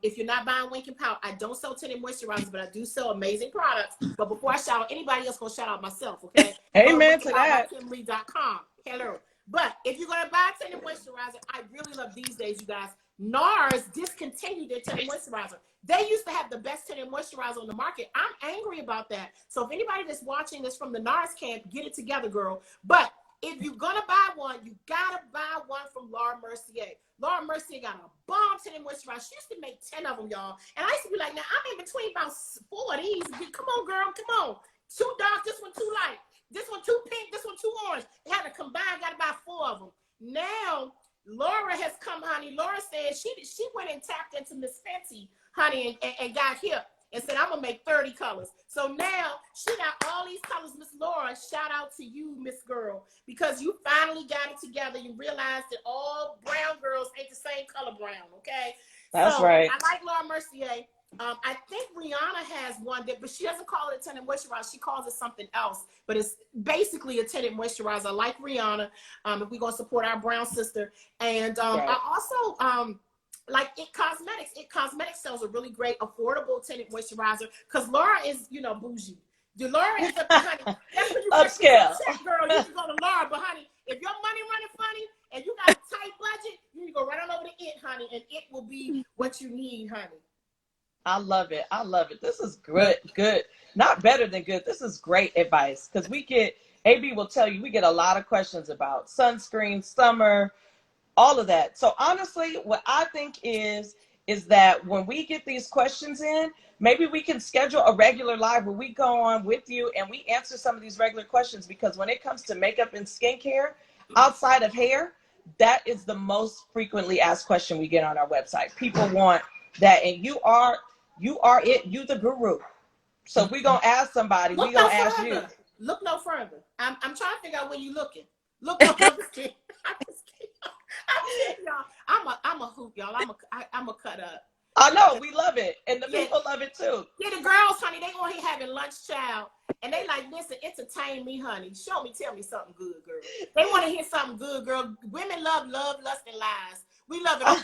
Speaker 2: if you're not buying Wink and Pout, I don't sell tinted moisturizers, but I do sell amazing products. But before I shout out anybody else, gonna shout out myself, okay?
Speaker 3: Amen to that.
Speaker 2: KymLee.com. Hello. But if you're gonna buy tinted moisturizer, I really love these days, you guys. NARS discontinued their tinted moisturizer. They used to have the best tinted moisturizer on the market. I'm angry about that. So if anybody that's watching this from the NARS camp, get it together, girl. But if you're gonna buy one, you gotta buy one from Laura Mercier. Laura Mercier got a bomb tinted moisturizer. She used to make 10 of them, y'all. And I used to be like, now I'm in between about 4 of these. Come on, girl, come on. 2 dark, this one 2 light. This one 2 pink, this one 2 orange. They had to combine, got about 4 of them. Now, Laura has come, honey. Laura said she went and tapped into Miss Fenty, honey, and got hip and said, I'm going to make 30 colors. So now she got all these colors. Miss Laura, shout out to you, Miss Girl, because you finally got it together. You realized that all brown girls ain't the same color brown, okay?
Speaker 3: That's
Speaker 2: so,
Speaker 3: right.
Speaker 2: I like Laura Mercier. I think Rihanna has one, but she doesn't call it a tinted moisturizer. She calls it something else, but it's basically a tinted moisturizer. I like Rihanna, if we're going to support our brown sister. And right. I also like It Cosmetics. It Cosmetics sells a really great, affordable tinted moisturizer, because Laura is, you know, bougie. Laura is honey. That's when you
Speaker 3: upscale.
Speaker 2: Check, girl. You can go to Laura, but honey, if your money running funny and you got a tight budget, you need to go right on over to It, honey, and It will be what you need, honey.
Speaker 3: I love it. I love it. This is good. Not better than good. This is great advice, because AB will tell you, we get a lot of questions about sunscreen, summer, all of that. So honestly, what I think is that when we get these questions in, maybe we can schedule a regular live where we go on with you and we answer some of these regular questions, because when it comes to makeup and skincare outside of hair, that is the most frequently asked question we get on our website. People want that, and you are it, you the guru. So if we're gonna ask somebody, we're gonna ask you.
Speaker 2: Look no further. I'm trying to figure out where you're looking. Look no further. I'm just kidding. I'm kidding, y'all. I'm a hoop, y'all. I'm a cut up.
Speaker 3: I know, we love it. And the
Speaker 2: Yeah.
Speaker 3: people love it too.
Speaker 2: Yeah, the girls, honey, they on here having lunch, child. And they like, listen, entertain me, honey. Show me, tell me something good, girl. They want to hear something good, girl. Women love, lust, and lies. We love it.
Speaker 3: Love,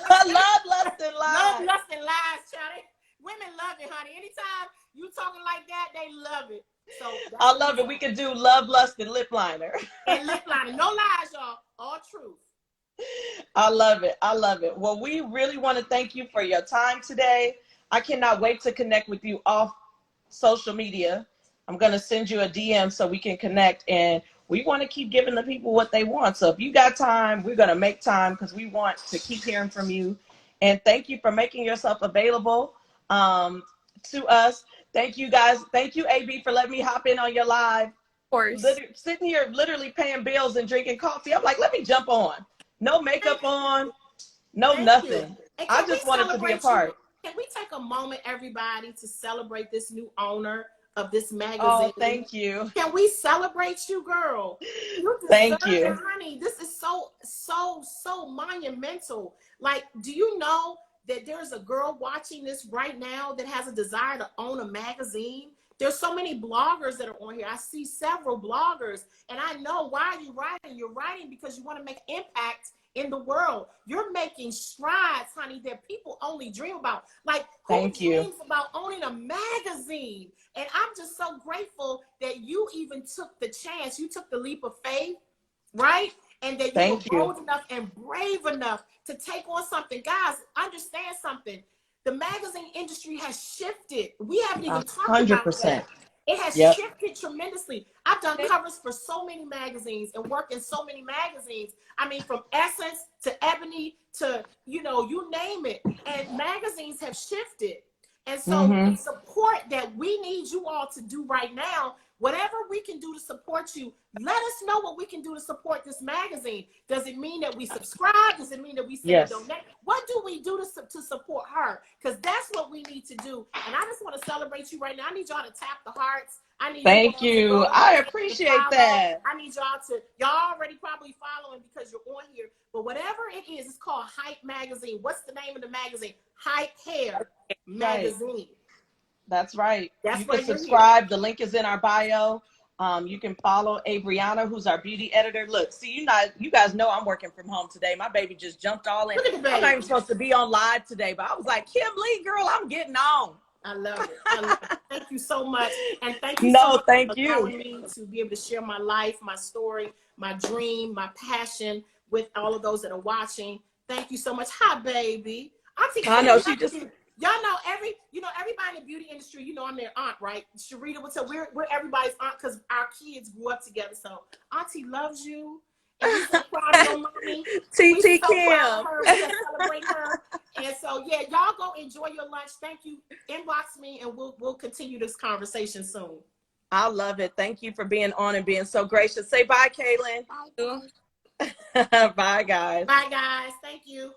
Speaker 3: lust, and lies.
Speaker 2: Love, lust, and lies, child. Women love it, honey. Anytime you talking like that, they love it. So
Speaker 3: I love it. We can do love, lust, and lip liner.
Speaker 2: And lip liner. No lies, y'all. All truth.
Speaker 3: I love it. I love it. Well, we really want to thank you for your time today. I cannot wait to connect with you off social media. I'm going to send you a DM so we can connect, and we want to keep giving the people what they want. So if you got time, we're going to make time because we want to keep hearing from you. And thank you for making yourself available to us. Thank you, guys. Thank you, AB, for letting me hop in on your live.
Speaker 1: Of course.
Speaker 3: Sitting here literally paying bills and drinking coffee. I'm like, let me jump on. No makeup on, no nothing. I just wanted to be a part.
Speaker 2: Can we take a moment, everybody, to celebrate this new owner of this magazine?
Speaker 3: Oh, thank you.
Speaker 2: Can we celebrate you, girl? You
Speaker 3: Thank you.
Speaker 2: it, honey. This is so monumental. Like, do you know that there's a girl watching this right now that has a desire to own a magazine? There's so many bloggers that are on here. I see several bloggers, and I know why you're writing. You're writing because you want to make impact in the world. You're making strides, honey, that people only dream about. Like, who dreams about owning a magazine? And I'm just so grateful that you even took the chance. You took the leap of faith, right? And that you were bold enough and brave enough to take on something. Guys, understand something. The magazine industry has shifted. We haven't even talked about that. It has shifted tremendously. I've done covers for so many magazines and worked in so many magazines. I mean, from Essence to Ebony to, you know, you name it. And magazines have shifted. And so the support that we need you all to do right now, whatever we can do to support you, let us know what we can do to support this magazine. Does it mean that we subscribe? Does it mean that we send a donate? What do we do to support her? Because that's what we need to do. And I just want to celebrate you right now. I need y'all to tap the hearts. I need
Speaker 3: Thank you. I appreciate that.
Speaker 2: I need y'all already probably following because you're on here. But whatever it is, it's called Hype Magazine. What's the name of the magazine? Hype Hair Magazine.
Speaker 3: That's right. You can subscribe. The link is in our bio. You can follow Abriana, who's our beauty editor. Look, see, you guys know I'm working from home today. My baby just jumped all in. I'm not even supposed to be on live today, but I was like, Kym Lee, girl, I'm getting on.
Speaker 2: I love it. I love it. Thank you so much. And thank you so much for allowing me to be able to share my life, my story, my dream, my passion with all of those that are watching. Thank you so much. Hi, baby.
Speaker 3: I know she just...
Speaker 2: Y'all know everybody in the beauty industry, you know I'm their aunt, right? Sharita would say we're everybody's aunt because our kids grew up together. So Auntie loves you. And we're so proud of your mommy.
Speaker 3: TT Kym.
Speaker 2: We celebrate her. And so yeah, y'all go enjoy your lunch. Thank you. Inbox me and we'll continue this conversation soon.
Speaker 3: I love it. Thank you for being on and being so gracious. Say bye, Kaylin.
Speaker 1: Bye.
Speaker 3: Bye, guys.
Speaker 2: Bye, guys. Thank you.